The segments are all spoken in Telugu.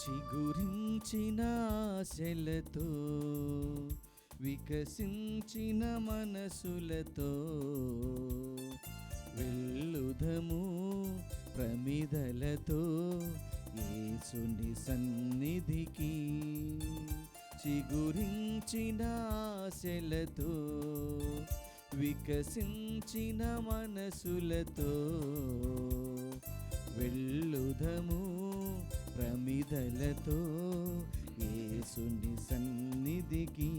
చిగురించిన ఆశలతో వికసించిన మనసులతో వెళ్ళుదము ప్రమిదలతో యేసుని సన్నిధికి. చిగురించిన ఆశలతో వికసించిన మనసులతో వెళ్ళుదము ప్రమిదలతో యేసుని సన్నిధికి.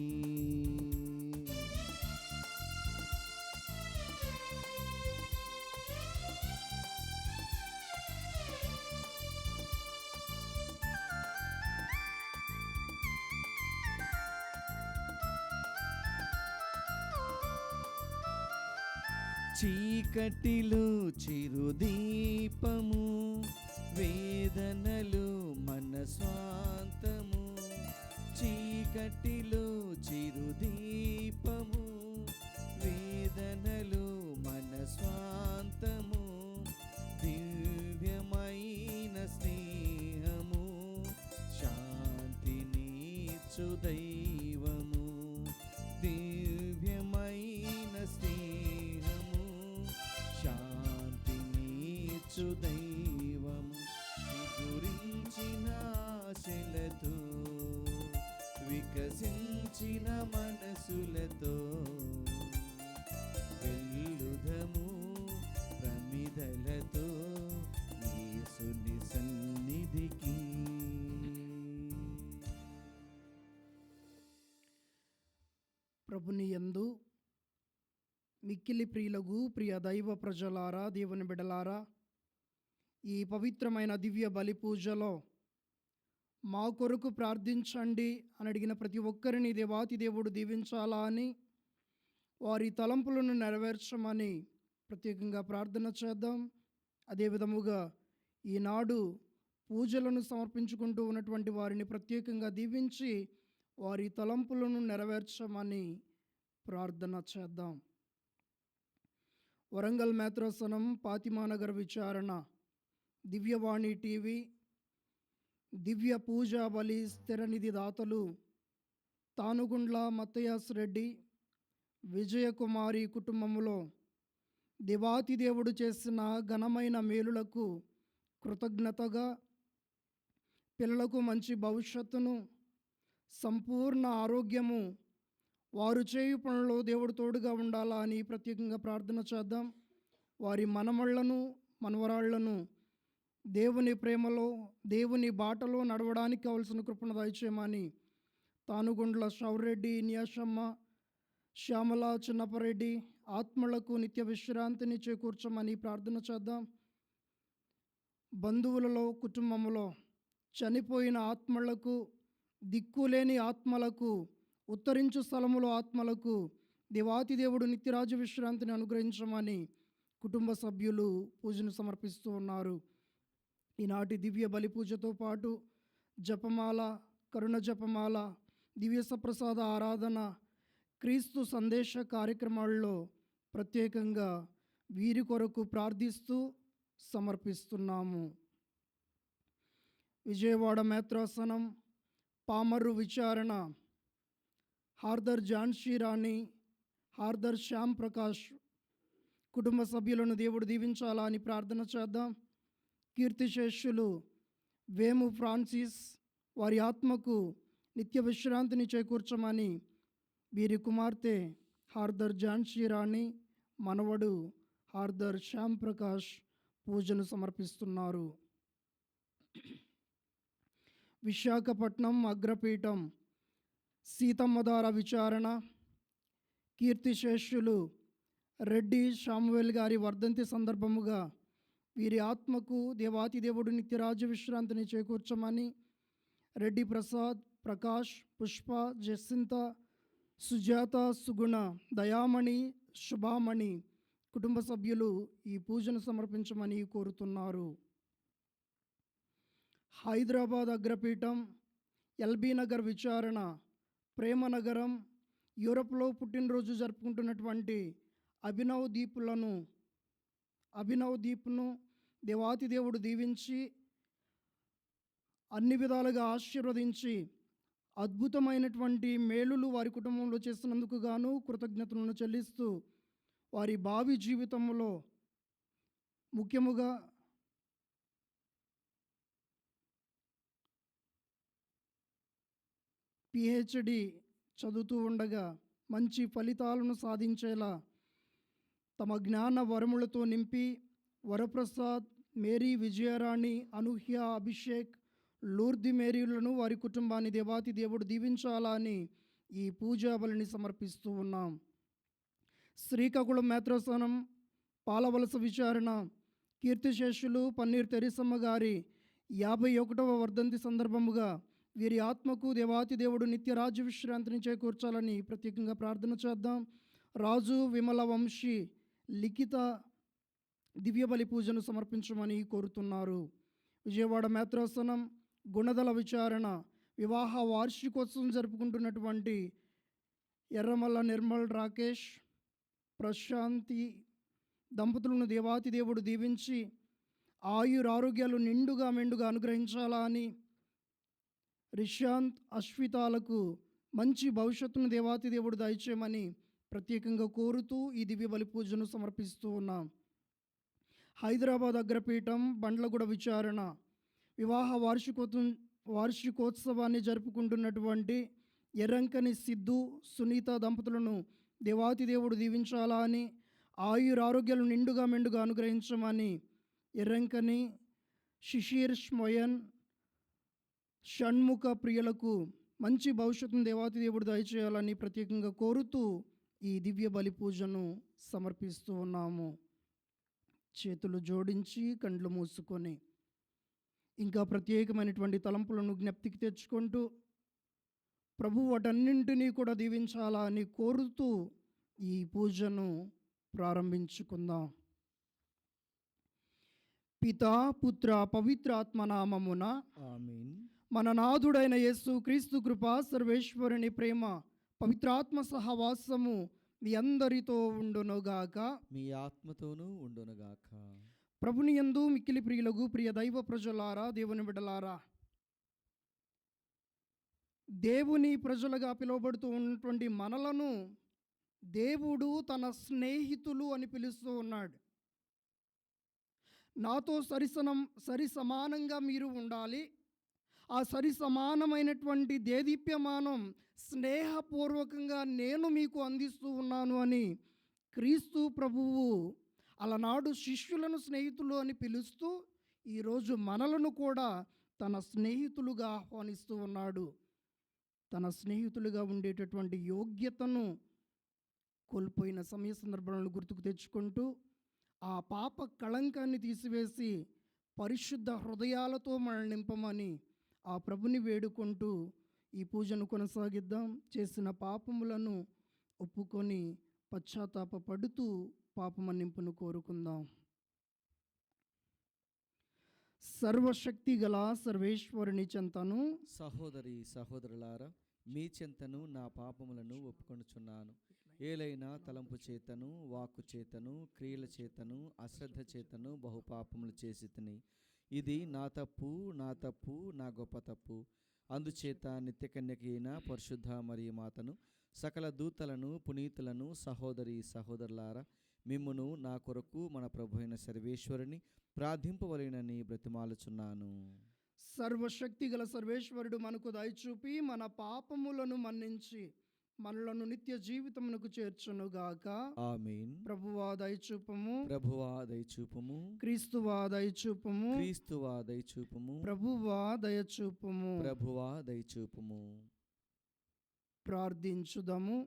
చీకటిలో చిరుదీపము, వేదనలు మన స్వాంతము. చీకటిలో చిరుదీపము, వేదనలు మన స్వాంతము. దివ్యమైన స్నేహము, శాంతినిచ్చు దైవము. దివ్యమైన స్నేహము, శాంతినిచ్చు దైవము. గురించిన ఆశలతో వికసించిన మనసులతో వెళ్ళుదము ప్రమిదలతో యేసుని సన్నిధికి. ప్రభుని యందు మిక్కిలి ప్రియులగు ప్రియ దైవ ప్రజలారా, దేవుని బిడలారా, ఈ పవిత్రమైన దివ్య బలి పూజలో మా కొరకు ప్రార్థించండి అని అడిగిన ప్రతి ఒక్కరిని దేవాతి దేవుడు దీవించాలా అని, వారి తలంపులను నెరవేర్చమని ప్రత్యేకంగా ప్రార్థన చేద్దాం. అదే విధముగా ఈనాడు పూజలను సమర్పించుకుంటూ ఉన్నటువంటి వారిని ప్రత్యేకంగా దీవించి వారి తలంపులను నెరవేర్చమని ప్రార్థన చేద్దాం. వరంగల్ మేత్రాసనం, ఫాతిమానగర్ విచారణ, దివ్యవాణి టీవీ, దివ్య పూజా బలి స్థిరనిధి దాతలు తానుగుండ్ల మత్తయాస్ రెడ్డి, విజయకుమారి కుటుంబములో దేవాతి దేవుడు చేసిన ఘనమైన మేలులకు కృతజ్ఞతగా పిల్లలకు మంచి భవిష్యత్తును, సంపూర్ణ ఆరోగ్యము, వారు చేయు పనుల్లో దేవుడు తోడుగా ఉండాలా అని ప్రత్యేకంగా ప్రార్థన చేద్దాం. వారి మనమళ్లను మనవరాళ్లను దేవుని ప్రేమలో, దేవుని బాటలో నడవడానికి కావలసిన కృపను దయచేయమని తానుగుండ్ల శౌరెడ్డి, న్యాషమ్మ, శ్యామల, చిన్నపరెడ్డి ఆత్మలకు నిత్య విశ్రాంతిని చేకూర్చమని ప్రార్థన చేద్దాం. బంధువులలో, కుటుంబములో చనిపోయిన ఆత్మలకు, దిక్కులేని ఆత్మలకు, ఉత్తరించు స్థలములో ఆత్మలకు దేవాతి దేవుడు నిత్యరాజు విశ్రాంతిని అనుగ్రహించమని కుటుంబ సభ్యులు పూజను సమర్పిస్తూ ఉన్నారు. ఈనాటి దివ్య బలి పూజతో పాటు జపమాల, కరుణ జపమాల, దివ్య సప్రసాద ఆరాధన, క్రీస్తు సందేశ కార్యక్రమాల్లో ప్రత్యేకంగా వీరి కొరకు ప్రార్థిస్తూ సమర్పిస్తున్నాము. విజయవాడ మేత్రాసనం, పామర్రు విచారణ, హార్దర్ ఝాన్సీ రాణి, హార్దర్ శ్యామ్ ప్రకాష్ కుటుంబ సభ్యులను దేవుడు దీవించాలా అని ప్రార్థన చేద్దాం. కీర్తిశేషులు వేము ఫ్రాన్సిస్, వారి ఆత్మకు నిత్య విశ్రాంతిని చేకూర్చమని వీరి కుమార్తె హార్దర్ ఝాన్సీ రాణి, మనవడు హార్దర్ శ్యామ్ ప్రకాష్ పూజను సమర్పిస్తున్నారు. విశాఖపట్నం అగ్రపీఠం సీతమ్మధార విచారణ, కీర్తిశేషులు రెడ్డి శామువేల్ గారి వర్ధంతి సందర్భముగా వీరి ఆత్మకు దేవాతి దేవుడు నిత్యరాజ్య విశ్రాంతిని చేకూర్చమని రెడ్డి ప్రసాద్, ప్రకాష్, పుష్ప, జస్సింత, సుజాత, సుగుణ, దయామణి, శుభామణి కుటుంబ సభ్యులు ఈ పూజను సమర్పించమని కోరుతున్నారు. హైదరాబాద్ అగ్రపీఠం ఎల్బీ నగర్ విచారణ, ప్రేమనగరం, యూరప్లో పుట్టినరోజు జరుపుకుంటున్నటువంటి అభినవ్ దీప్ను దేవాతి దేవుడు దీవించి అన్ని విధాలుగా ఆశీర్వదించి అద్భుతమైనటువంటి మేలులు వారి కుటుంబంలో చేసినందుకు గాను కృతజ్ఞతలను చెల్లిస్తూ వారి భావి జీవితంలో ముఖ్యముగా పిహెచ్డి చదువుతూ ఉండగా మంచి ఫలితాలను సాధించేలా తమ జ్ఞాన వరములతో నింపి వరప్రసాద్, మేరీ విజయరాణి, అనూహ్య, అభిషేక్, లూర్ది మేరీలను వారి కుటుంబాన్ని దేవాతి దేవుడు దీవించాలని ఈ పూజా బలిని సమర్పిస్తూ ఉన్నాం. శ్రీకాకుళం మేత్రాసనం పాలవలస విచారణ కీర్తిశేషులు పన్నీర్ తెరిసమ్మ గారి 51వ వర్ధంతి సందర్భముగా వీరి ఆత్మకు దేవాతి దేవుడు నిత్య రాజ్య విశ్రాంతిని చేకూర్చాలని ప్రత్యేకంగా ప్రార్థన చేద్దాం. రాజు విమల వంశీ లిఖిత దివ్యబలి పూజను సమర్పించమని కోరుతున్నారు. విజయవాడ మేత్రాసనం గుణదల విచారణ వివాహ వార్షికోత్సవం జరుపుకుంటున్నటువంటి ఎర్రమల్ల నిర్మల్ రాకేష్ ప్రశాంతి దంపతులను దేవాతి దేవుడు దీవించి ఆయురారోగ్యాలు నిండుగా మెండుగా అనుగ్రహించాలా అని, రిషాంత్ అశ్వితాలకు మంచి భవిష్యత్తును దేవాతి దేవుడు దయచేయమని ప్రత్యేకంగా కోరుతూ ఈ దివ్య బలి పూజను సమర్పిస్తూ ఉన్నాం. హైదరాబాద్ అగ్రపీఠం బండ్లగూడ విచారణ వివాహ వార్షికోత్సవాన్ని జరుపుకుంటున్నటువంటి ఎర్రంకని సిద్ధు సునీత దంపతులను దేవాతి దేవుడు దీవించాలా అని, ఆయురారోగ్యాలు నిండుగా మెండుగా అనుగ్రహించమని ఎర్రంకని శిషీర్ స్మయన్ షణ్ముఖ ప్రియులకు మంచి భవిష్యత్తును దేవాతి దేవుడు దయచేయాలని ప్రత్యేకంగా కోరుతూ ఈ దివ్య బలి పూజను సమర్పిస్తూ ఉన్నాము. చేతులు జోడించి కండ్లు మూసుకొని ఇంకా ప్రత్యేకమైనటువంటి తలంపులను జ్ఞప్తికి తెచ్చుకుంటూ ప్రభు వాటన్నింటినీ కూడా దీవించాలా అని కోరుతూ ఈ పూజను ప్రారంభించుకుందాం. పితా పుత్ర పవిత్ర ఆత్మనామమున ఆమేన్. మన నాథుడైన యేసు క్రీస్తు కృప సర్వేశ్వరుని ప్రేమ పవిత్రాత్మ సహవాసము మీ అందరితో ఉండునుగాక. మీ ఆత్మతోనూ ఉండునుగాక. ప్రభుని యందు మిక్కిలి ప్రియులకు ప్రియ దైవ ప్రజలారా, దేవుని బిడ్డలారా, దేవుని ప్రజలుగా పిలువబడుతూ ఉన్నటువంటి మనలను దేవుడు తన స్నేహితులు అని పిలుస్తూ ఉన్నాడు. నాతో సరి సమానంగా మీరు ఉండాలి. ఆ సరి సమానమైనటువంటి దేదీప్యమానం స్నేహపూర్వకంగా నేను మీకు అందిస్తూ ఉన్నాను అని క్రీస్తు ప్రభువు అలనాడు శిష్యులను స్నేహితులు అని పిలుస్తూ ఈరోజు మనలను కూడా తన స్నేహితులుగా ఆహ్వానిస్తూ ఉన్నాడు. తన స్నేహితులుగా ఉండేటటువంటి యోగ్యతను కోల్పోయిన సమయ సందర్భాలను గుర్తుకు తెచ్చుకుంటూ ఆ పాప కళంకాన్ని తీసివేసి పరిశుద్ధ హృదయాలతో మనల్ని నింపమని ఆ ప్రభుని వేడుకుంటూ ఈ పూజను కొనసాగిద్దాం. చేసిన పాపములను ఒప్పుకొని పశ్చాత్తాపడుతూ పాపమన్నింపును కోరుకుందాం. సర్వశక్తి గల సర్వేశ్వరుని చెంతను సహోదరి సహోదరులారా, మీ చెంతను నా పాపములను ఒప్పుకొనుచున్నాను. ఏలైనా తలంపు చేతను, వాక్కు చేతను, క్రియల చేతను, అశ్రద్ధ చేతను బహుపాపములు చేసి తిని, ఇది నా తప్పు, నా గొప్ప తప్పు. అందుచేత నిత్యకన్యకి అయిన పరిశుద్ధ మరియు మాతను, సకల దూతలను, పునీతులను, సహోదరి సహోదరులారా, మిమ్మును నా కొరకు మన ప్రభు అయిన సర్వేశ్వరుని ప్రార్థింపవలెనని బ్రతిమాలుచున్నాను. సర్వశక్తి గల సర్వేశ్వరుడు మనకు దయచూపి మన పాపములను మన్నించి మనలను నిత్య జీవితమునకు చేర్చునుగాక. ఆమేన్. ప్రభువా దయచూపము, ప్రభువా దయచూపుము. క్రీస్తువా దయచూపము, క్రీస్తువా దయచూపుము. ప్రభువా దయచూపము. ప్రభువా దయచూపుము. ప్రార్థించుదాము.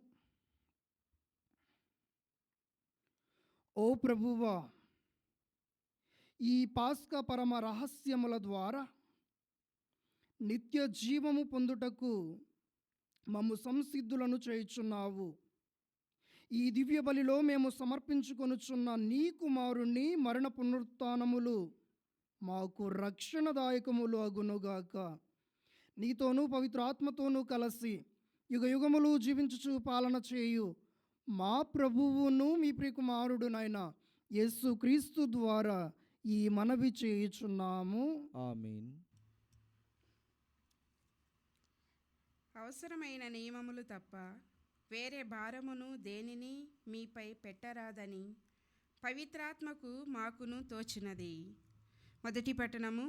ఓ ప్రభువా, ఈ పాస్కా పరమ రహస్యముల ద్వారా నిత్య జీవము పొందుటకు మమ్ము సంసిద్ధులను చేయుచున్నావు. ఈ దివ్య బలిలో మేము సమర్పించుకొనుచున్న నీ కుమారుణ్ణి మరణ పునరుత్థానములు మాకు రక్షణదాయకములు అగునుగాక. నీతోనూ పవిత్రాత్మతోనూ కలిసి యుగ యుగములు జీవించుచు పాలన చేయు మా ప్రభువును మీ ప్రియకుమారుడునైన యేసు క్రీస్తు ద్వారా ఈ మనవి చేయుచున్నాము. ఆమేన్. అవసరమైన నియమములు తప్ప వేరే భారమును దేనిని మీపై పెట్టరాదని పవిత్రాత్మకు మాకును తోచినది. మొదటి పట్టణము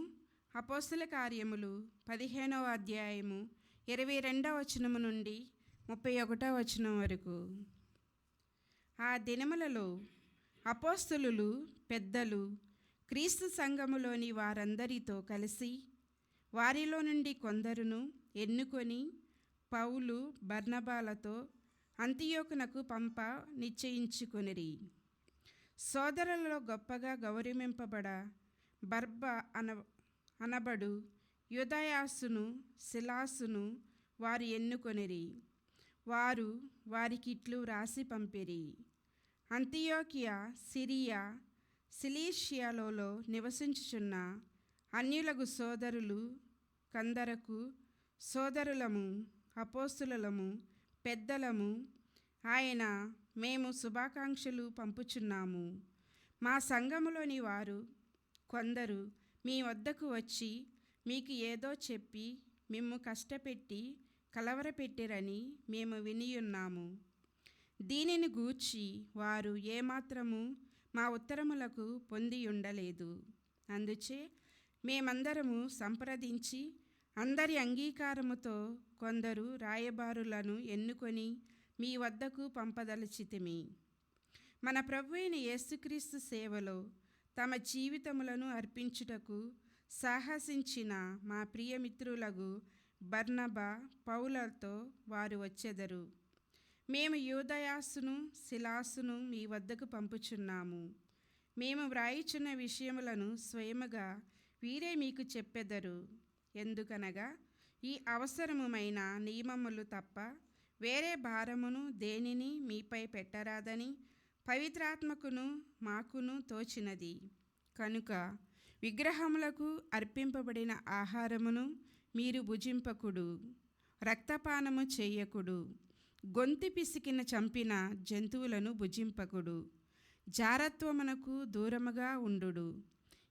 అపోస్తల కార్యములు 15వ అధ్యాయము 22వ వచనము నుండి 31వ వచనం వరకు. ఆ దినములలో అపోస్తలులు పెద్దలు క్రీస్తు సంఘములోని వారందరితో కలిసి వారిలో నుండి కొందరును ఎన్నుకొని పౌలు బర్నబాలతో అంతియోకునకు పంప నిశ్చయించుకొనిరి. సోదరులలో గొప్పగా గౌరవింపబడ బర్బ అనబడు యూదాయాసును సిలాసును వారు ఎన్నుకొనిరి. వారు వారికిట్లు వ్రాసి పంపిరి. అంతియోకియా, సిరియా, సిలీషియాలలో నివసించుచున్న అన్యులగు సోదరులు కందరకు సోదరులము, అపోస్తులము, పెద్దలము, ఆయన మేము శుభాకాంక్షలు పంపుచున్నాము. మా సంఘములోని వారు కొందరు మీ వద్దకు వచ్చి మీకు ఏదో చెప్పి మిమ్ము కష్టపెట్టి కలవరపెట్టిరని మేము వినియున్నాము. దీనిని గూర్చి వారు ఏమాత్రము మా ఉత్తరములకు పొంది ఉండలేదు. అందుచే మేమందరము సంప్రదించి అందరి అంగీకారముతో కొందరు రాయబారులను ఎన్నుకొని మీ వద్దకు పంపదలచితిమి. మన ప్రభువైన యేసుక్రీస్తు సేవలో తమ జీవితములను అర్పించుటకు సాహసించిన మా ప్రియమిత్రులకు బర్నబా, పౌలతో వారు వచ్చెదరు. మేము యూదాయాసును సిలాసును మీ వద్దకు పంపుచున్నాము. మేము వ్రాయిచున్న విషయములను స్వయముగా వీరే మీకు చెప్పెదరు. ఎందుకనగా ఈ అవసరమైన నియమములు తప్ప వేరే భారమును దేనిని మీపై పెట్టరాదని పవిత్రాత్మకును మాకును తోచినది. కనుక విగ్రహములకు అర్పింపబడిన ఆహారమును మీరు భుజింపకుడు, రక్తపానము చేయకుడు, గొంతు పిసికిన చంపిన జంతువులను భుజింపకుడు, జారత్వమునకు దూరముగా ఉండుడు.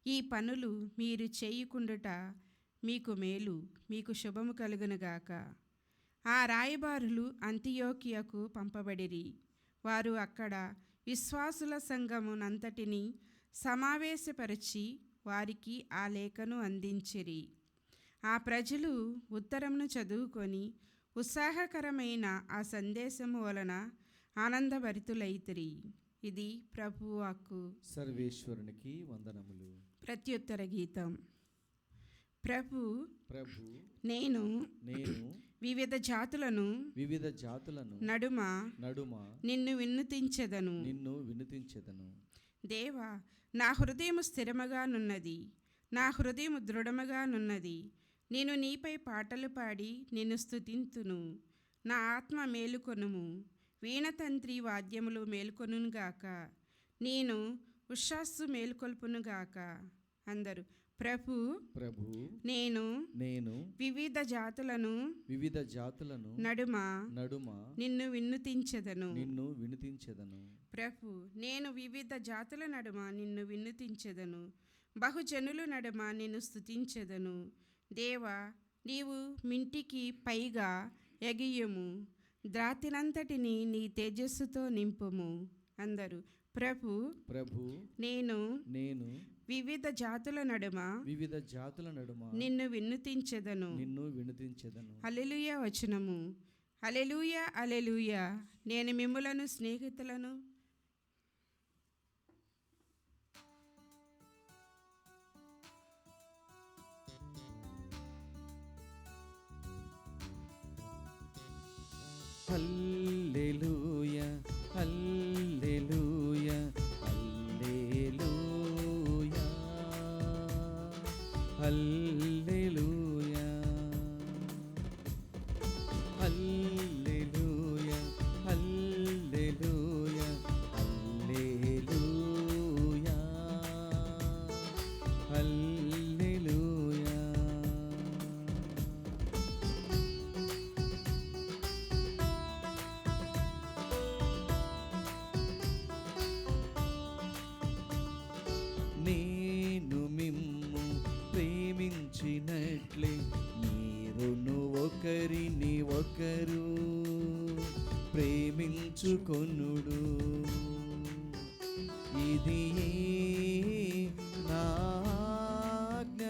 ఈ పనులు మీరు చేయకుండుట మీకు మేలు, మీకు శుభము కలుగునుగాక. ఆ రాయబారులు అంతియోకియకు పంపబడిరి. వారు అక్కడ విశ్వాసుల సంఘమునంతటిని సమావేశపరిచి వారికి ఆ లేఖను అందించిరి. ఆ ప్రజలు ఉత్తరమును చదువుకొని ఉత్సాహకరమైన ఆ సందేశము వలన ఆనందభరితులైతిరి. ఇది ప్రభువు వాక్కు. సర్వేశ్వరునికి వందనములు. ప్రత్యుత్తర గీతం. ప్రభు నేను వివిధ జాతులను నడుమ నిన్ను వినుతించెదను. దేవా, నా హృదయము స్థిరముగానున్నది, నా హృదయము దృఢముగానున్నది. నేను నీపై పాటలు పాడి నిన్ను స్తుతింతును. నా ఆత్మ మేలుకొనుము, వీణతంత్రి వాద్యములు మేల్కొనుగాక. నేను ఉషస్సు మేల్కొల్పునుగాక. అందరూ ప్రభు నేను వివిధ జాతులను నడుమ నిన్ను వినుతించెదను. ప్రభు నేను వివిధ జాతుల నడుమ నిన్ను వినుతించెదను. బహుజనుల నడుమ నిన్ను స్తుతించెదను. దేవా, నీవు మింటికి పైగా ఎగియుము, ద్రాతినంతటిని నీ తేజస్సుతో నింపుము. అందరూ ప్రభు నేను వివిధ జాతుల నడుమ నిన్ను వినుతించెదను. హల్లెలూయా వచనము. హల్లెలూయా, హల్లెలూయా. నేను మిమ్ములను స్నేహితులను హల్లెలూయా, హల్లెలూయా, హల్లెలూయా, హల్లెలూయా, హల్లెలూయా, హల్లెలూయా, హల్లెలూయా, హల్లెలూయా. ప్రేమించుకొనుడు. ఇది నా ఆజ్ఞ,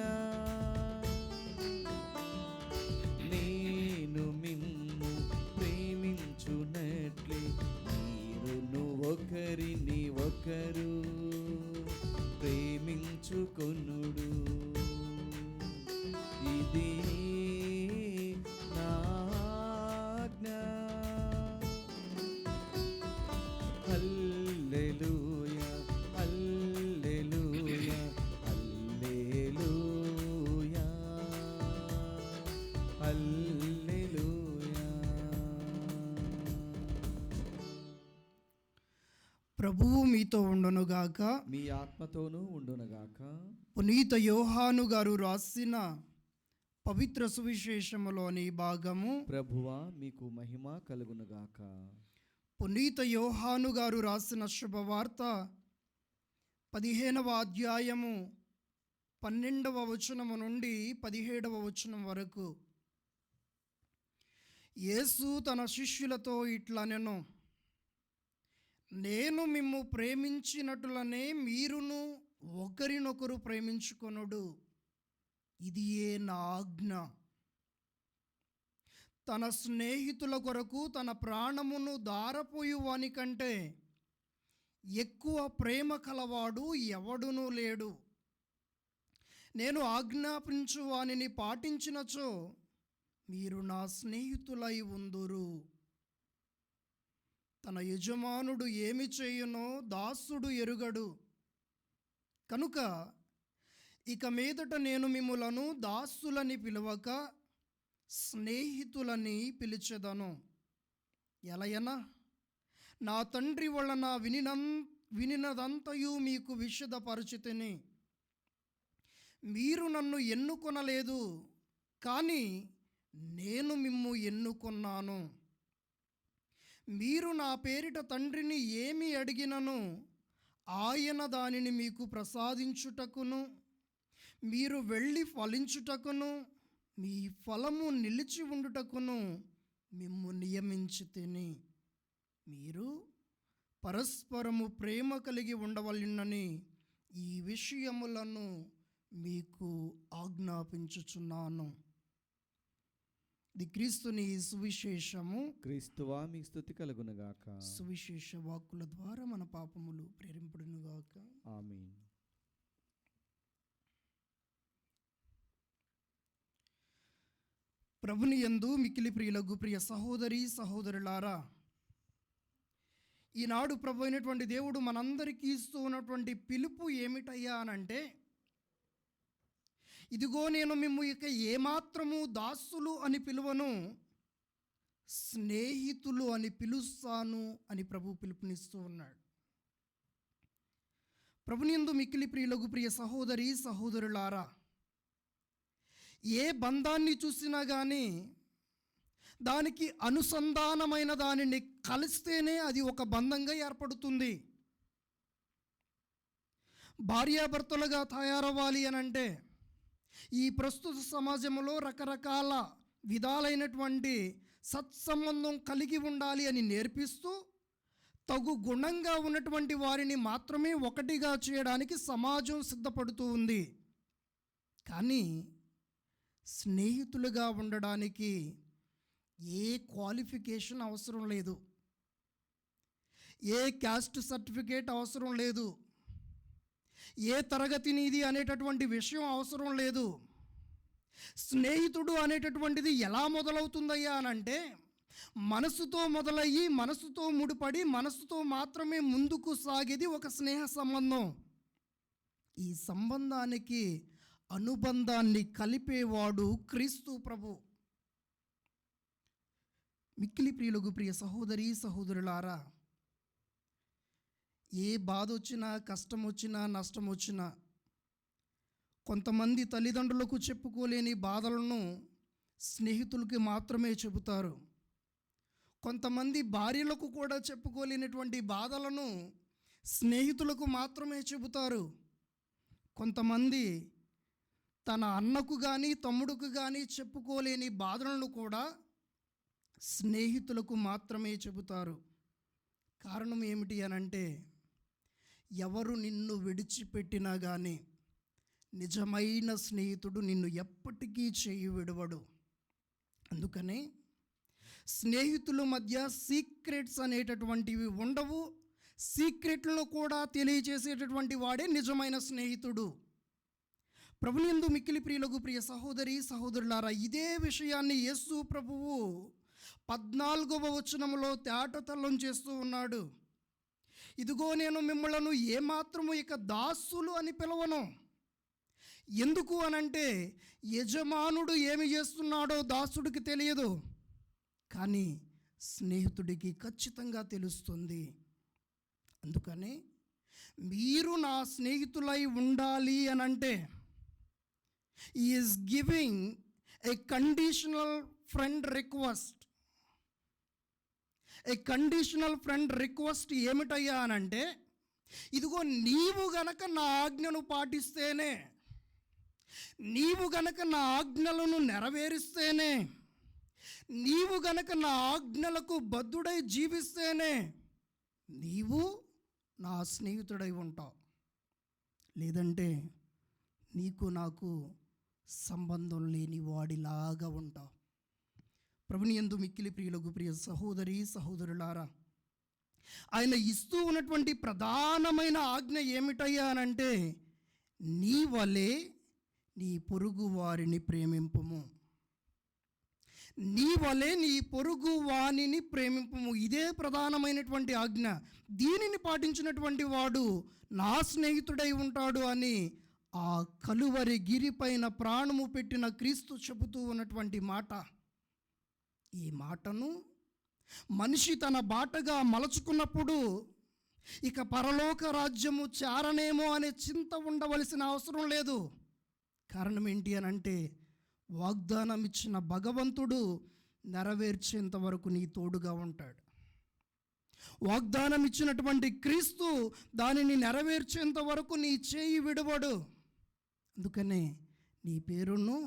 నేను మిమ్ము ప్రేమించునట్లే మీరును ఒకరిని ఒకరు ప్రేమించుకొనుడు. ఇది నా ఆజ్ఞ. హల్లెలూయా హల్లెలూయా హల్లెలూయా హల్లెలూయా. ప్రభువు మీతో ఉండునుగాక. మీ ఆత్మతోనూ ఉండునగాక. పునీత యోహాను గారు రాసిన పవిత్ర సువిశేషములోని భాగము. ప్రభువా మీకు మహిమ కలుగునుగాక. పునీత యోహాను గారు రాసిన శుభవార్త 15వ అధ్యాయము 12వ వచనము నుండి 17వ వచనం వరకు. యేసు తన శిష్యులతో ఇట్లనెను, నేను మిమ్ము ప్రేమించినట్లనే మీరును ఒకరినొకరు ప్రేమించుకొనుడు. ఇది నా ఆజ్ఞ. తన స్నేహితుల కొరకు తన ప్రాణమును దారపోయు వాని కంటే ఎక్కువ ప్రేమ కలవాడు ఎవడునూ లేడు. నేను ఆజ్ఞాపించు వానిని పాటించినచో మీరు నా స్నేహితులై ఉందురు. తన యజమానుడు ఏమి చేయునో దాసుడు ఎరుగడు. కనుక ఇక మీదట నేను మిమ్ములను దాసులని పిలవక స్నేహితులని పిలిచెదను. ఎలయనా నా తండ్రి వలన వినినదంతయు మీకు విషదపరచితిని. మీరు నన్ను ఎన్నుకొనలేదు, కానీ నేను మిమ్ము ఎన్నుకొన్నాను. మీరు నా పేరిట తండ్రిని ఏమి అడిగినను ఆయన దానిని మీకు ప్రసాదించుటకును, మీరు వెళ్ళి ఫలించుటకును, మీ ఫలము నిలిచి ఉండుటకును మిమ్ము నియమించితిని. మీరు పరస్పరము ప్రేమ కలిగి ఉండవలెనని ఈ విషయములను మీకు ఆజ్ఞాపించుచున్నాను. ఇది క్రీస్తుని సువిశేషము. క్రీస్తువా మీ స్తుతి కలుగునుగాక. సువిశేష వాక్కుల ద్వారా మన పాపములు ప్రేరింపుడునుగాక. ఆమేన్. ప్రభుని యందు మిక్కిలి ప్రియులకు ప్రియ సహోదరి సహోదరులారా, ఈనాడు ప్రభు అయినటువంటి దేవుడు మనందరికీ ఇస్తూ ఉన్నటువంటి పిలుపు ఏమిటయ్యా అనంటే, ఇదిగో నేను మిమ్ము ఇక ఏమాత్రము దాసులు అని పిలువను, స్నేహితులు అని పిలుస్తాను అని ప్రభు పిలుపునిస్తూ ఉన్నాడు. ప్రభుని యందు మిక్కిలి ప్రియులకు ప్రియ సహోదరి సహోదరులారా, ఏ బంధాన్ని చూసినా కానీ దానికి అనుసంధానమైన దానిని కలిస్తేనే అది ఒక బంధంగా ఏర్పడుతుంది. భార్యాభర్తలుగా తయారవ్వాలి అనంటే ఈ ప్రస్తుత సమాజంలో రకరకాల విధాలైనటువంటి సత్సంబంధం కలిగి ఉండాలి అని నేర్పిస్తూ తగు గుణంగా ఉన్నటువంటి వారిని మాత్రమే ఒకటిగా చేయడానికి సమాజం సిద్ధపడుతూ ఉంది. కానీ స్నేహితులుగా ఉండడానికి ఏ క్వాలిఫికేషన్ అవసరం లేదు, ఏ క్యాస్ట్ సర్టిఫికేట్ అవసరం లేదు, ఏ తరగతి నీది అనేటటువంటి విషయం అవసరం లేదు. స్నేహితుడు అనేటటువంటిది ఎలా మొదలవుతుందయ్యా అనంటే, మనసుతో మొదలయ్యి మనసుతో ముడిపడి మనసుతో మాత్రమే ముందుకు సాగేది ఒక స్నేహ సంబంధం. ఈ సంబంధానికి అనుబంధాన్ని కలిపేవాడు క్రీస్తు ప్రభు. మిక్కిలి ప్రియులకు ప్రియ సహోదరి సహోదరులారా, ఏ బాధ వచ్చినా కష్టం వచ్చినా నష్టం వచ్చినా కొంతమంది తల్లిదండ్రులకు చెప్పుకోలేని బాధలను స్నేహితులకి మాత్రమే చెబుతారు. కొంతమంది భార్యలకు కూడా చెప్పుకోలేనటువంటి బాధలను స్నేహితులకు మాత్రమే చెబుతారు. కొంతమంది తన అన్నకు కానీ తమ్ముడుకు కానీ చెప్పుకోలేని బాధలను కూడా స్నేహితులకు మాత్రమే చెబుతారు. కారణం ఏమిటి అనంటే, ఎవరు నిన్ను విడిచిపెట్టినా కానీ నిజమైన స్నేహితుడు నిన్ను ఎప్పటికీ చేయి విడవడు. అందుకనే స్నేహితుల మధ్య సీక్రెట్స్ అనేటటువంటివి ఉండవు. సీక్రెట్లను కూడా తెలియచేసేటటువంటి వాడే నిజమైన స్నేహితుడు. ప్రభునందు మిక్కిలి ప్రియులకు ప్రియ సహోదరి సహోదరులారా, ఇదే విషయాన్ని యేసు ప్రభువు 14వ వచనములో తేటతెల్లం చేస్తూ ఉన్నాడు. ఇదిగో నేను మిమ్మలను ఏమాత్రము ఇక దాసులు అని పిలవను. ఎందుకు అనంటే, యజమానుడు ఏమి చేస్తున్నాడో దాసుడికి తెలియదు, కానీ స్నేహితుడికి ఖచ్చితంగా తెలుస్తుంది. అందుకని మీరు నా స్నేహితులై ఉండాలి అనంటే, is giving a conditional friend request. A conditional friend request ఏమిటయ్యా అనంటే, ఇదిగో నీవు గనక నా ఆజ్ఞను పాటిస్తేనే, నీవు గనక నా ఆజ్ఞలను నెరవేరిస్తేనే, నీవు గనక నా ఆజ్ఞలకు బద్ధుడై జీవిస్తేనే నీవు నా స్నేహితుడై ఉంటావు. లేదంటే నీకు నాకు సంబంధం లేని వాడిలాగా ఉంటావు. ప్రభుని యందు మిక్కిలి ప్రియులకు ప్రియ సహోదరి సహోదరులారా, ఆయన ఇస్తూ ఉన్నటువంటి ప్రధానమైన ఆజ్ఞ ఏమిటయ్యా అనంటే, నీ వలె నీ పొరుగు వారిని ప్రేమింపుము. నీ వలె నీ పొరుగు వానిని ప్రేమింపుము. ఇదే ప్రధానమైనటువంటి ఆజ్ఞ. దీనిని పాటించినటువంటి వాడు నా స్నేహితుడై ఉంటాడు అని ఆ కలువరి గిరిపైన ప్రాణము పెట్టిన క్రీస్తు చెబుతూ ఉన్నటువంటి మాట. ఈ మాటను మనిషి తన బాటగా మలచుకున్నప్పుడు ఇక పరలోక రాజ్యము చేరనేమో అనే చింత ఉండవలసిన అవసరం లేదు. కారణం ఏంటి అనంటే, వాగ్దానం ఇచ్చిన భగవంతుడు నెరవేర్చేంత వరకు నీ తోడుగా ఉంటాడు. వాగ్దానం ఇచ్చినటువంటి క్రీస్తు దానిని నెరవేర్చేంత వరకు నీ చేయి విడవడు. అందుకనే నీ పేరును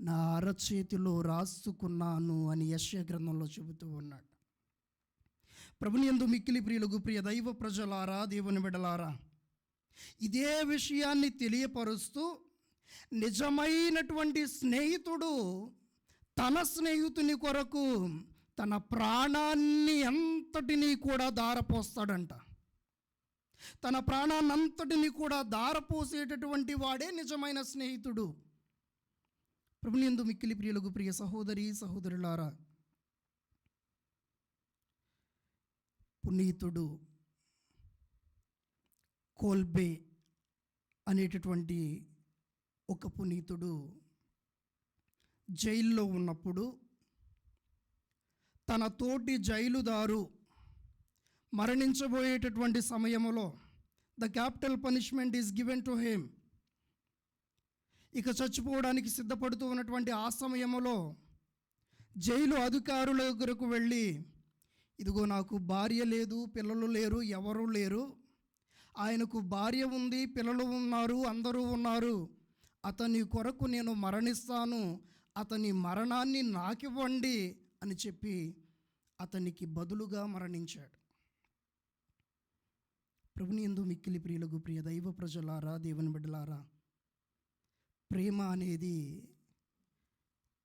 నా అరచేతిలో రాసుకున్నాను అని యెషయా గ్రంథంలో చెబుతూ ఉన్నాడు. ప్రభుని యందు మిక్కిలి ప్రియులకు ప్రియ దైవ ప్రజలారా, దేవుని బిడ్డలారా, ఇదే విషయాన్ని తెలియపరుస్తూ, నిజమైనటువంటి స్నేహితుడు తన స్నేహితుని కొరకు తన ప్రాణాన్ని అంతటినీ కూడా ధారపోస్తాడంట. తన ప్రాణాన్ని అంతటినీ కూడా ధారపోసేటటువంటి వాడే నిజమైన స్నేహితుడు. ప్రభుని యందు మిక్కిలి ప్రియులకు ప్రియ సహోదరి సహోదరులారా, పునీతుడు కోల్బే అనేటటువంటి ఒక పునీతుడు జైల్లో ఉన్నప్పుడు తన తోటి జైలుదారు మరణించబోయేటటువంటి సమయంలో the capital punishment is given to him. ఇక చచ్చిపోవడానికి సిద్ధపడుతూ ఉన్నటువంటి ఆ సమయంలో జైలు అధికారుల దగ్గరకు వెళ్ళి, ఇదిగో నాకు భార్య లేదు, పిల్లలు లేరు, ఎవరూ లేరు. ఆయనకు భార్య ఉంది, పిల్లలు ఉన్నారు, అందరూ ఉన్నారు. అతని కొరకు నేను మరణిస్తాను, అతని మరణాన్ని నాకివ్వండి అని చెప్పి అతనికి బదులుగా మరణించాడు. ప్రభుని యందు మిక్కిలి ప్రియులకు ప్రియ దైవ ప్రజలారా, దేవుని బిడ్డలారా, ప్రేమ అనేది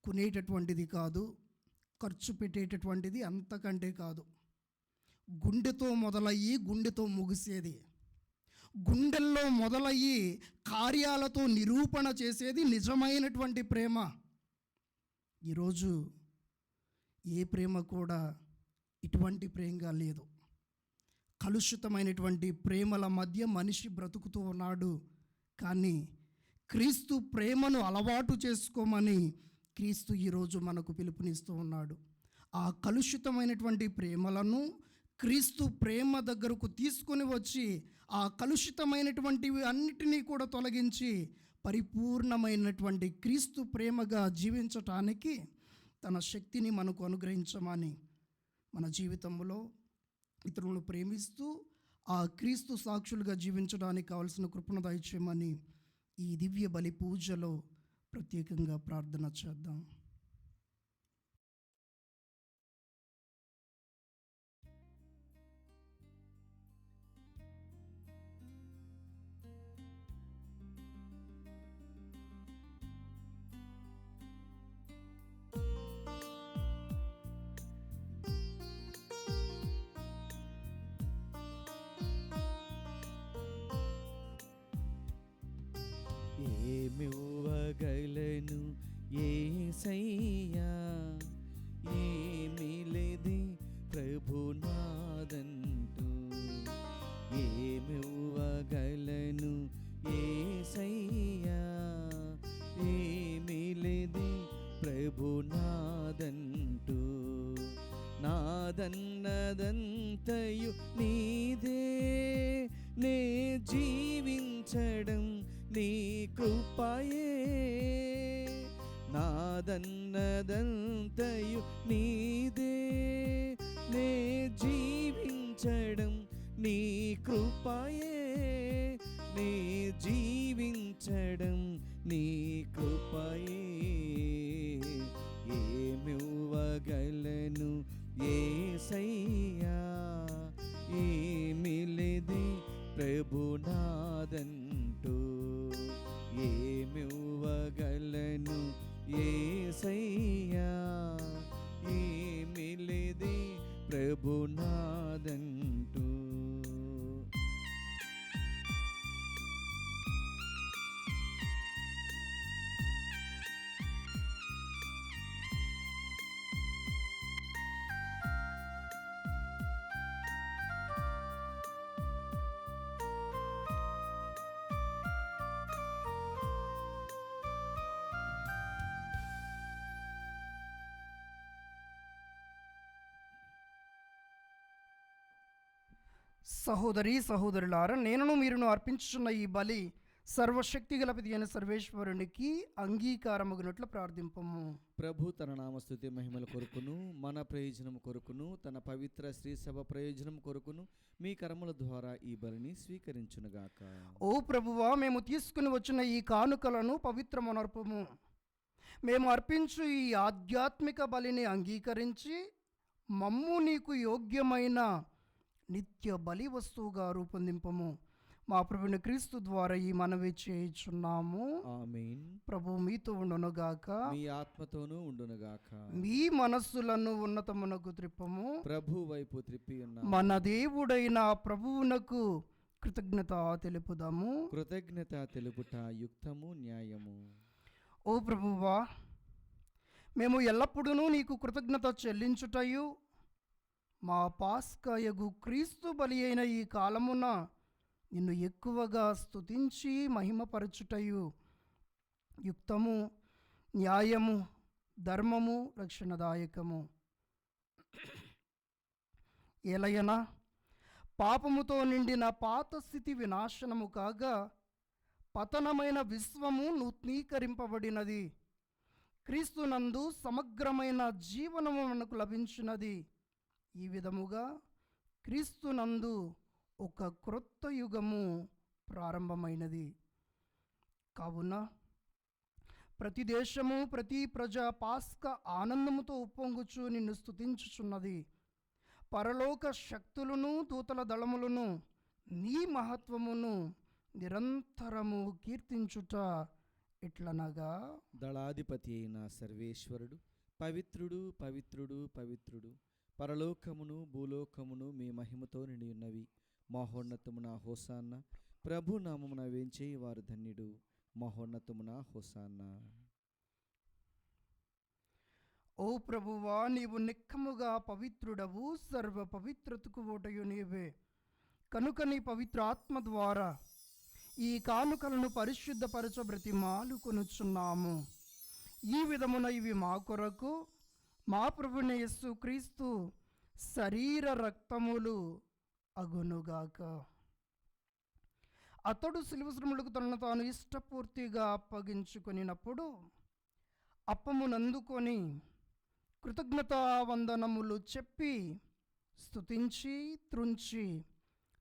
కొనేటటువంటిది కాదు, ఖర్చు పెట్టేటటువంటిది అంతకంటే కాదు. గుండెతో మొదలయ్యి గుండెతో ముగిసేది, గుండెల్లో మొదలయ్యి కార్యాలతో నిరూపణ చేసేది నిజమైనటువంటి ప్రేమ. ఈరోజు ఏ ప్రేమ కూడా ఇటువంటి ప్రేమగా లేదు. కలుషితమైనటువంటి ప్రేమల మధ్య మనిషి బ్రతుకుతూ ఉన్నాడు. కానీ క్రీస్తు ప్రేమను అలవాటు చేసుకోమని క్రీస్తు ఈరోజు మనకు పిలుపునిస్తూ ఉన్నాడు. ఆ కలుషితమైనటువంటి ప్రేమలను క్రీస్తు ప్రేమ దగ్గరకు తీసుకొని వచ్చి ఆ కలుషితమైనటువంటివి అన్నిటినీ కూడా తొలగించి పరిపూర్ణమైనటువంటి క్రీస్తు ప్రేమగా జీవించటానికి తన శక్తిని మనకు అనుగ్రహించమని, మన జీవితంలో ఇతరులను ప్రేమిస్తూ ఆ క్రీస్తు సాక్షులుగా జీవించడానికి కావలసిన కృపను దయచేయమని ఈ దివ్య బలి పూజలో ప్రత్యేకంగా ప్రార్థన చేద్దాం. ఏమివ్వగలను యేసయ్యా, ఏమీ లేదే ప్రభునాదంటూ. ఏమివ్వగలను యేసయ్యా, ఏమీ లేదే ప్రభునాదంటూ. నాదన్నదంతయు నీదే, నే జీవించడం నీ కృపయే. నాదన్నదంతయు నీదే, నే జీవించడం నీ కృపయే. నే జీవించడం నీ కృపయే. ఏమివ్వగలను యేసయ్యా, ఏమీ లేదే ప్రభునాదంటూ. ఏమివ్వగలను యేసయ్యా, ఏమీ లేదే ప్రభునాదంటూ. సహోదరి సహోదరులారా, నేనును మీరును అర్పించుచున్న ఈ బలి సర్వశక్తి గలపతి అయిన సర్వేశ్వరునికి అంగీకారమగునట్లు ప్రార్థింపము. ప్రభు తన నామస్తుతి మహిమల కొరకును, మన ప్రయోజనం కొరకును, తన పవిత్ర శ్రీసభ ప్రయోజనం కొరకును మీ కర్మల ద్వారా ఈ బలిని స్వీకరించునుగాక. ఓ ప్రభువా, మేము తీసుకుని వచ్చిన ఈ కానుకలను పవిత్రమనర్పము. మేము అర్పించు ఈ ఆధ్యాత్మిక బలిని అంగీకరించి మమ్ము నీకు యోగ్యమైన నిత్య బలి వస్తువుగా రూపొందింపము. మా ప్రభుని క్రీస్తు ద్వారా ఈ మనవి చేయుచున్నాము. ఆమేన్. ప్రభు మీతో ఉండునుగాక, మీ ఆత్మతోనూ ఉండునుగాక. మీ మనస్సులను ఉన్నతమునకు త్రిప్పము. ప్రభు వైపు త్రిప్పి ఉన్న మన దేవుడైన ప్రభువునకు కృతజ్ఞత తెలుపుదాము. కృతజ్ఞత తెలుపుట యుక్తము, న్యాయము. ఓ ప్రభువా, మేము ఎల్లప్పుడూ నీకు కృతజ్ఞత చెల్లించుటయు మా పాస్కాయగు క్రీస్తు బలి అయిన ఈ కాలమున నిన్ను ఎక్కువగా స్తుతించి మహిమపరచుటయు యుక్తము, న్యాయము, ధర్మము, రక్షణదాయకము. ఎలయనా పాపముతో నిండిన పాత స్థితి వినాశనము కాగా పతనమైన విశ్వము నూతనీకరింపబడినది. క్రీస్తునందు సమగ్రమైన జీవనము మనకు లభించినది. ఈ విధముగా క్రీస్తునందు ఒక క్రొత్త యుగము ప్రారంభమైనది. కావున ప్రతి దేశము, ప్రతి ప్రజ పాస్క ఆనందముతో ఉప్పొంగుచు నిన్ను స్తుతించుచున్నది. పరలోక శక్తులను, దూతల దళములను నీ మహత్వమును నిరంతరము కీర్తించుట ఎట్లనగా, దళాధిపతి అయిన సర్వేశ్వరుడు పవిత్రుడు, పవిత్రుడు, పవిత్రుడు. పరలోకమును భూలోకమును మీ మహిమతో నిండి ఉన్నవి. మహోన్నతమున హోసాన్న. ప్రభు నామమున వేంచేయి వారు ధన్యుడు. మహోన్నతమున హోసాన్న. ఓ ప్రభువా, నీవు నిక్కముగా పవిత్రుడవు, సర్వ పవిత్రతకు ఓటయు నీవే. కనుక నీ పవిత్ర ఆత్మ ద్వారా ఈ కానుకలను పరిశుద్ధపరచ బ్రతిమాలుకొనుచున్నాము. ఈ విధమున ఇవి మా కొరకు మా ప్రభువైన యేసు క్రీస్తు శరీర రక్తములు అగునుగాక. అతడు శిలువ శ్రమలకు తనను తాను ఇష్టపూర్తిగా అప్పగించుకొనినప్పుడు అప్పమునందుకొని కృతజ్ఞతా వందనములు చెప్పి స్తుతించి త్రుంచి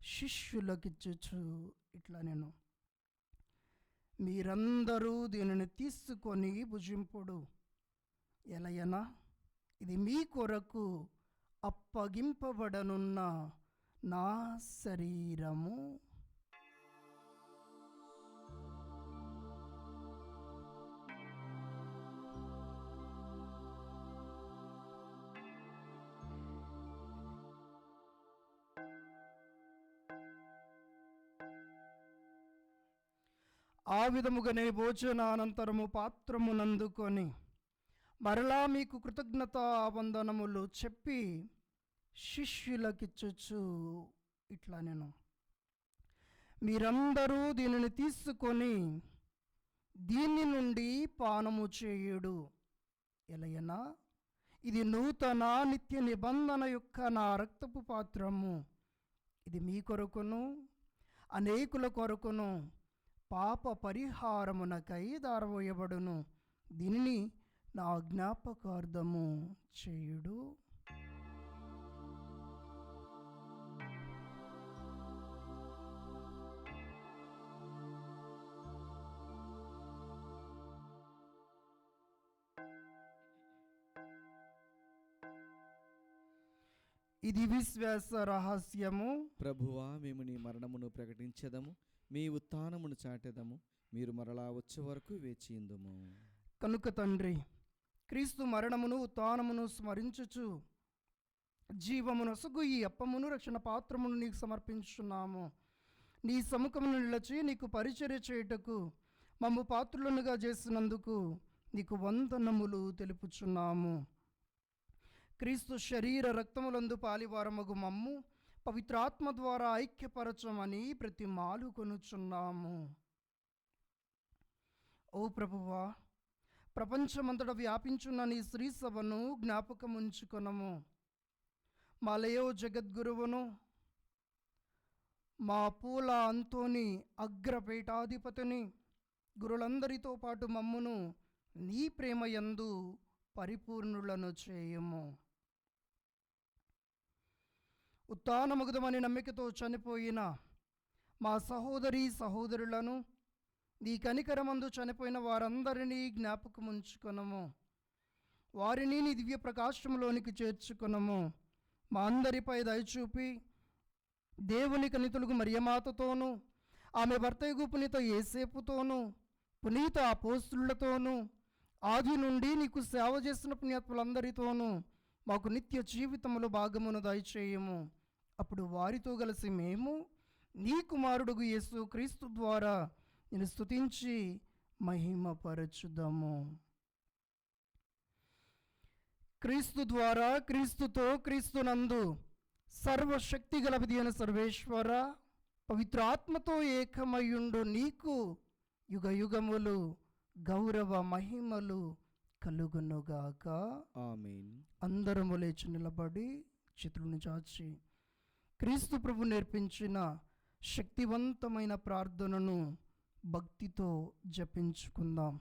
శిష్యులకిచ్చుచు ఇట్లా నేను, మీరందరూ దీనిని తీసుకొని భుజింపుడు. ఎలయనా ఇది మీ కొరకు అప్పగింపబడనున్న నా శరీరము. ఆ విధముగానే భోజనానంతరము పాత్రమునందుకొని మరలా మీకు కృతజ్ఞతా వందనములు చెప్పి శిష్యులకిచ్చుచు ఇట్లా నేను, మీరందరూ దీనిని తీసుకొని దీని నుండి పానము చేయుడు. ఎలయనా ఇది నూతన నిత్య నిబంధన యొక్క నా రక్తపు పాత్రము. ఇది మీ కొరకును అనేకుల కొరకును పాప పరిహారమునకై దారవేయబడును. దీనిని నా జ్ఞాపకార్థము చేయుడు. ఇది విశ్వాస రహస్యము. ప్రభువా, మేము నీ మరణమును ప్రకటించెదము, మీ ఉత్థానమును చాటెదము. మీరు మరలా వచ్చే వరకు వేచియుందుము. కనుక తండ్రి, క్రీస్తు మరణమును ఉత్థానమును స్మరించుచు జీవమునొసగు ఈ అప్పమును రక్షణ పాత్రమును నీకు సమర్పించుచున్నాము. నీ సముఖమును నిలచి నీకు పరిచర్య చేయుటకు మమ్ము పాత్రులనుగా చేసినందుకు నీకు వందనములు తెలుపుచున్నాము. క్రీస్తు శరీర రక్తములందు పాలివారమగు మమ్ము పవిత్రాత్మ ద్వారా ఐక్యపరచమని ప్రతిమాలు కొనుచున్నాము. ఓ ప్రభువా, ప్రపంచమంతటా వ్యాపించున్న నీ శ్రీ సభను జ్ఞాపకముంచుకొనము. మా లేయో జగద్గురువును, మా పూల అంతోని అగ్రపీఠాధిపతిని, గురులందరితో పాటు మమ్మును నీ ప్రేమయందు పరిపూర్ణులను చేయము. ఉత్థానమగుదమని నమ్మికతో చనిపోయిన మా సహోదరి సహోదరులను, నీ కనికరమందు చనిపోయిన వారందరినీ జ్ఞాపకముంచుకొనము. వారిని నీ దివ్య ప్రకాశంలోనికి చేర్చుకొనము. మా అందరిపై దయచూపి దేవుని కనితులుగు మరియమాతతోనూ, ఆమె భర్తయగు పునీత యేసేపుతోనూ, పునీత అపోస్తులతోనూ, ఆది నుండి నీకు సేవ చేసిన పుణ్యాత్ములందరితోనూ మాకు నిత్య జీవితములో భాగమును దయచేయము. అప్పుడు వారితో కలిసి మేము నీ కుమారుడుగు యేసు క్రీస్తు ద్వారా నేను స్తుతించి మహిమపరచుదాము. క్రీస్తు ద్వారా, క్రీస్తుతో, క్రీస్తునందు సర్వశక్తి గలవిది అయిన సర్వేశ్వర, పవిత్రాత్మతో ఏకమయ్యుండు నీకు యుగ యుగములు గౌరవ మహిమలు కలుగునుగాక. ఆమేన్. అందరము లేచి నిలబడి చేతులను చాచి క్రీస్తు ప్రభు నేర్పించిన శక్తివంతమైన ప్రార్థనను భక్తితో జపించుకుందాం.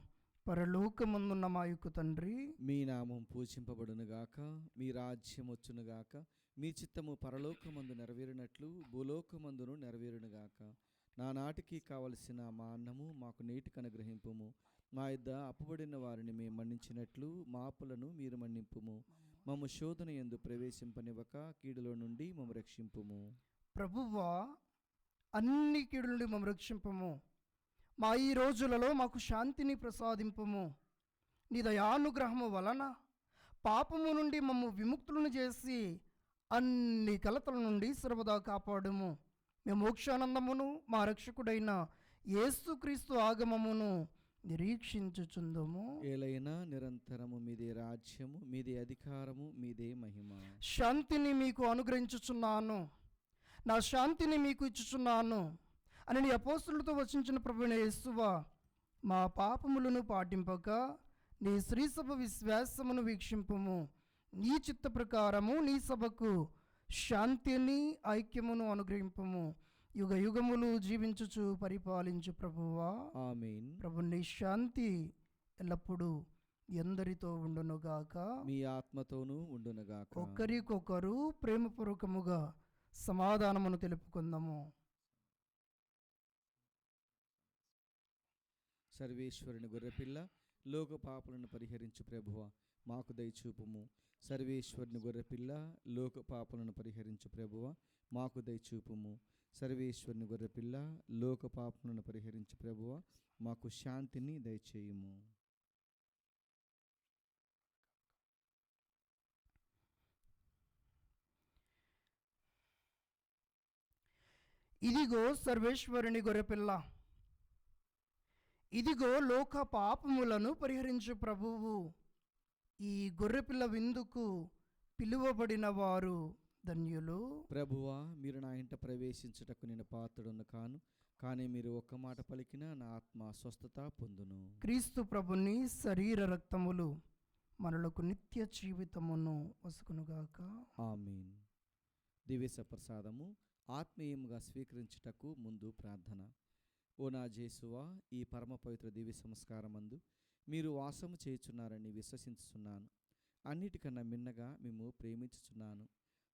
పరలోకమందున్న మా యొక్క తండ్రి, మీ నామం పూజింపబడునుగాక, మీ రాజ్యం వచ్చునుగాక, మీ చిత్తము పరలోకమందు నెరవేరినట్లు భూలోకమందును నెరవేరునుగాక. నానాటికి కావలసిన మా అన్నము మాకు నేటికి అనుగ్రహింపుము. మా యొద్ద అప్పుబడిన వారిని మేము మన్నించినట్లు మా అప్పులను మీరు మన్నింపుము. మమ్ము శోధన యందు ప్రవేశింపనివ్వక కీడులో నుండి మమ్ము రక్షింపుము. ప్రభువా, అన్ని కీడుల నుండి మమ్ము రక్షింపుము. మా ఈ రోజులలో మాకు శాంతిని ప్రసాదింపుము. నీ దయానుగ్రహము వలన పాపము నుండి మమ్ము విముక్తులను చేసి అన్ని కలతల నుండి సర్వదా కాపాడుము. మేము మోక్షానందమును మా రక్షకుడైన యేసుక్రీస్తు ఆగమమును నిరీక్షించుచుందుము. ఏలైనా నిరంతరము మీదే రాజ్యము, మీదే అధికారము, మీదే మహిమ. శాంతిని మీకు అనుగ్రహించుచున్నాను, నా శాంతిని మీకు ఇచ్చుచున్నాను అని నీ అపోస్తులతో వచించిన ప్రభువైన యేసువా, మా పాపములను పాటింపక నీ శ్రీసభ విశ్వాసమును వీక్షింపుము. నీ చిత్త ప్రకారము నీ సభకు శాంతిని ఐక్యమును అనుగ్రహింపుము. యుగ యుగములు జీవించుచు పరిపాలించు ప్రభువా. ఆమేన్. ప్రభు నీ శాంతి ఎల్లప్పుడూ ఎందరితో ఉండునుగాక, మీ ఆత్మతోనూ ఉండునుగాక. ఒకరికొకరు ప్రేమపూర్వకముగా సమాధానమును తెలుపుకుందాము. సర్వేశ్వరుని గొర్రెపిల్ల, లోక పాపలను పరిహరించు ప్రభువ, మాకు దయచూపుము. సర్వేశ్వరుని గొర్రెపిల్ల, లోక పాపలను పరిహరించు ప్రభువ, మాకు దయచూపుము. సర్వేశ్వరుని గొర్రెపిల్ల, లోక పాపలను పరిహరించు ప్రభువ, మాకు శాంతిని దయచేయుము. ఇదిగో సర్వేశ్వరుని గొర్రెపిల్ల, ఇదిగో లోక పాపములను పరిహరించు ప్రభువు. ఈ గొర్రెపిల్ల విందుకు పిలువబడిన వారు ధన్యులు. ప్రభువా, మీరు నా ఇంట ప్రవేశించుటకు నేను పాత్రుడను కాను, కానీ మీరు ఒక్క మాట పలికినా నా ఆత్మ స్వస్థత పొందును. క్రీస్తు ప్రభుని శరీర రక్తములు మనలకు నిత్య జీవితమును వసుకునుగాక. ఆమేన్. దివ్య ప్రసాదము ఆత్మీయముగా స్వీకరించుటకు ముందు ప్రార్థన. ఓ నా జేసువా, ఈ పరమ పవిత్ర దివ్య సంస్కారమందు మీరు వాసము చేయుచున్నారని విశ్వసించుచున్నాను. అన్నిటికన్నా మిన్నగా మేము ప్రేమించుచున్నాను.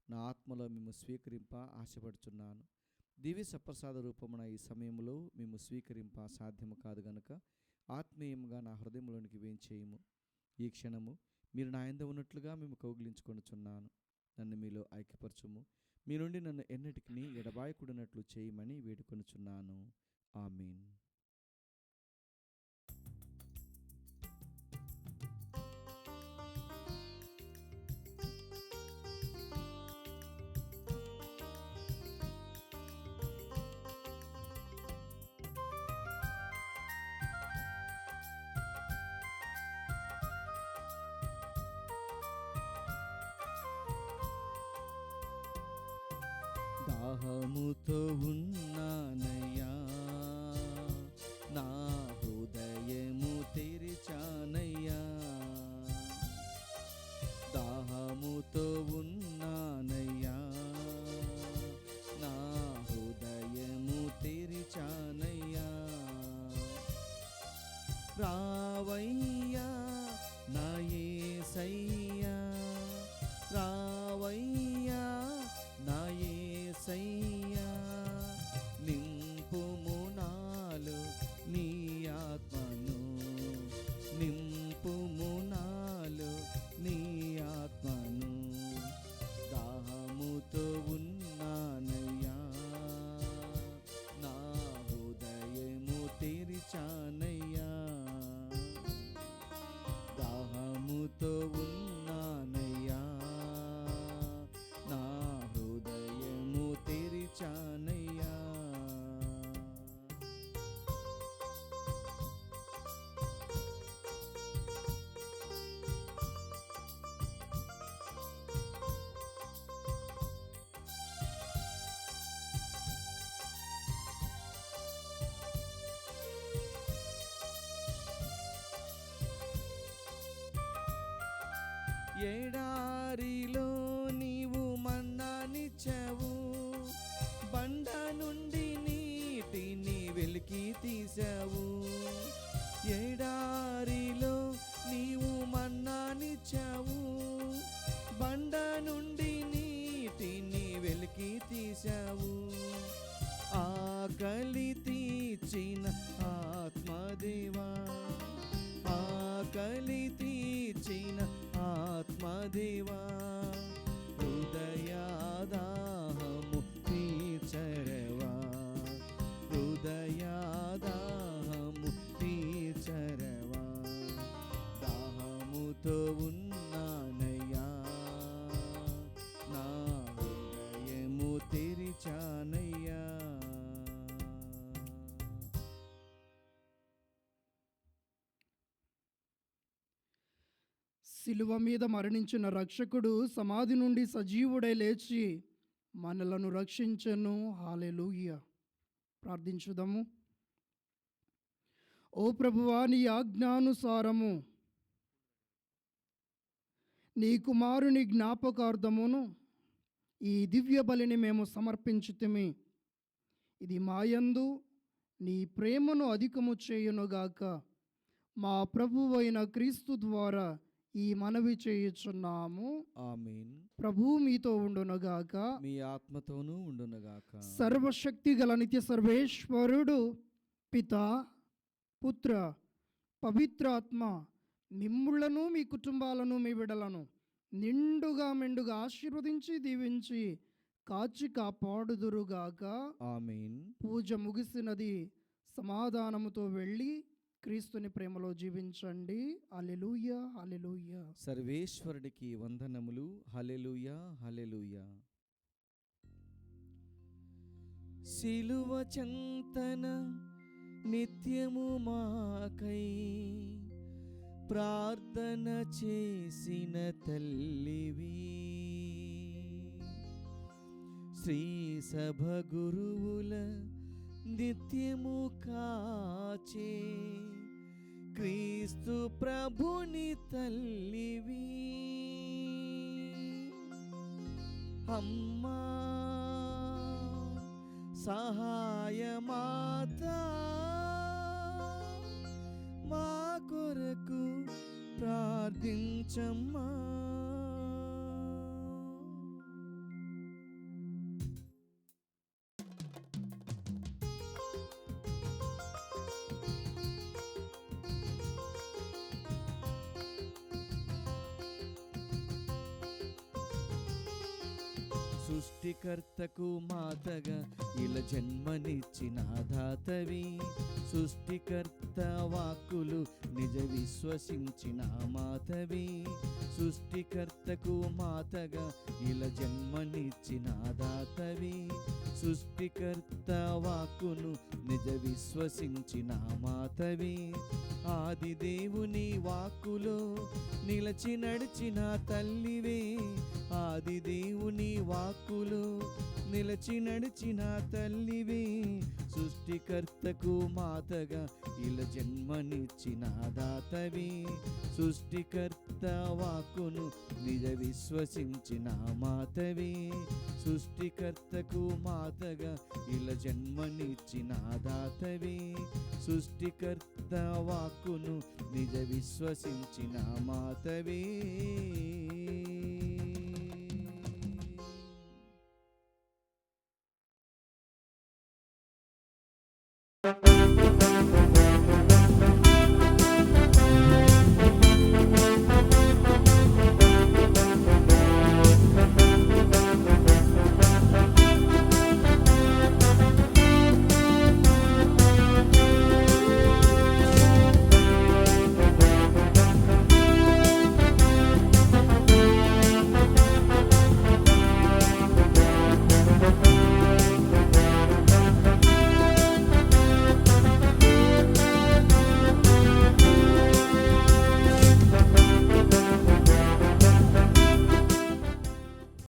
నా ఆత్మలో మేము స్వీకరింప ఆశపడుచున్నాను. దివ్య సప్రసాద రూపమున ఈ సమయంలో మేము స్వీకరింప సాధ్యము కాదు గనుక ఆత్మీయంగా నా హృదయంలోనికి వేంచేయము. ఈ క్షణము మీరు నా యందు ఉన్నట్లుగా మేము కౌగిలించుకొనుచున్నాను. నన్ను మీలో ఐక్యపరచుము. మీ నుండి నన్ను ఎన్నటికీ ఎడబాయకుడినట్లు చేయమని వేడుకొనుచున్నాను. ఆమేన్. దాహముతో ఉన్నానయ్యా, నా హృదయము తెరిచానయ్యా. దాహముతో ఉన్నానయ్యా, నా హృదయము తెరిచానయ్యా. రావయ్యా నా యేసయ్యా, రావయ్యా నా యేసయ్యా. నింపుము నాలో నీ ఆత్మను, నింపుము నాలో నీ ఆత్మను. దాహముతో ఉన్నానయ్యా, నా హృదయము తెరిచానయ్యా. దాహముతో ఉన్నానయ్యా, నా హృదయము తెరిచానయ్యా. ఎడారిలో నీవు మన్నానిచ్చావు, బండ నుండి నీటిని వెలికి తీసావు. ఎడారిలో నీవు మన్నానిచ్చావు, బండ నుండి నీటిని వెలికి తీసావు. ఆకలి తీర్చిన ఆత్మదేవా, ఆకలి తీర్చిన ఆత్మదేవా. హృదయాదాహము తీర్చరవా, హృదయాదాహము తీర్చరవా. దాహముతో ఉన్నానయ్యా, నా హృదయము తెరిచానయ్యా. శిలువ మీద మరణించిన రక్షకుడు సమాధి నుండి సజీవుడై లేచి మనలను రక్షించెను. హల్లెలూయా. ప్రార్థించుదాము. ఓ ప్రభువా, నీ ఆజ్ఞానుసారము నీ కుమారుని జ్ఞాపకార్థమును ఈ దివ్య బలిని మేము సమర్పించుతిమి. ఇది మాయందు నీ ప్రేమను అధికము చేయునుగాక. మా ప్రభువైన క్రీస్తు ద్వారా ఈ మనవి చేయుచున్నాము. ఆమేన్. ప్రభువు మీతో ఉండునుగాక. మీ ఆత్మతోనూ ఉండునుగాక. సర్వశక్తి గల నిత్య సర్వేశ్వరుడు పిత, పుత్ర, పవిత్రాత్మ మిమ్ములను మీ కుటుంబాలను మీ బిడ్డలను నిండుగా మెండుగా ఆశీర్వదించి దీవించి కాచి కాపాడుదురుగాక. ఆమేన్. పూజ ముగిసినది. సమాధానముతో వెళ్ళి క్రీస్తుని ప్రేమలో జీవించండి. హల్లెలూయా, హల్లెలూయా. సర్వేశ్వరుడికి వందనములు. హల్లెలూయా, హల్లెలూయా. సిలువ చెంతన నిత్యము మాకై ప్రార్థన చేసిన తల్లివి. శ్రీ సభ గురువుల నిత్యము కాచే క్రీస్తు ప్రభుని తల్లివి. అమ్మా సహాయమాత మా కొరకు ప్రార్థించమ్మా. సృష్టికర్తకు మాతగా ఇలా జన్మనిచ్చిన దాతవి. సృష్టికర్త వాక్కులు నిజ విశ్వసించిన మాతవి. సృష్టికర్తకు మాతగా ఇలా జన్మనిచ్చిన దాతవి. సృష్టికర్త వాక్కును నిజ విశ్వసించిన మాతవి. ఆది దేవుని వాక్కులో నిలచి నడిచిన తల్లివే. ఆది దేవుని వాక్కులో నిలచి నడిచిన తల్లివే. సృష్టికర్తకు మాతగా ఇలా జన్మనిచ్చిన దాతవి. సృష్టికర్త వాక్కును నిజ విశ్వసించిన మాతవి. సృష్టికర్తకు మాతగా ఇలా జన్మనిచ్చిన దాతవి. సృష్టికర్త వాక్కును నిజ విశ్వసించిన మాతవి.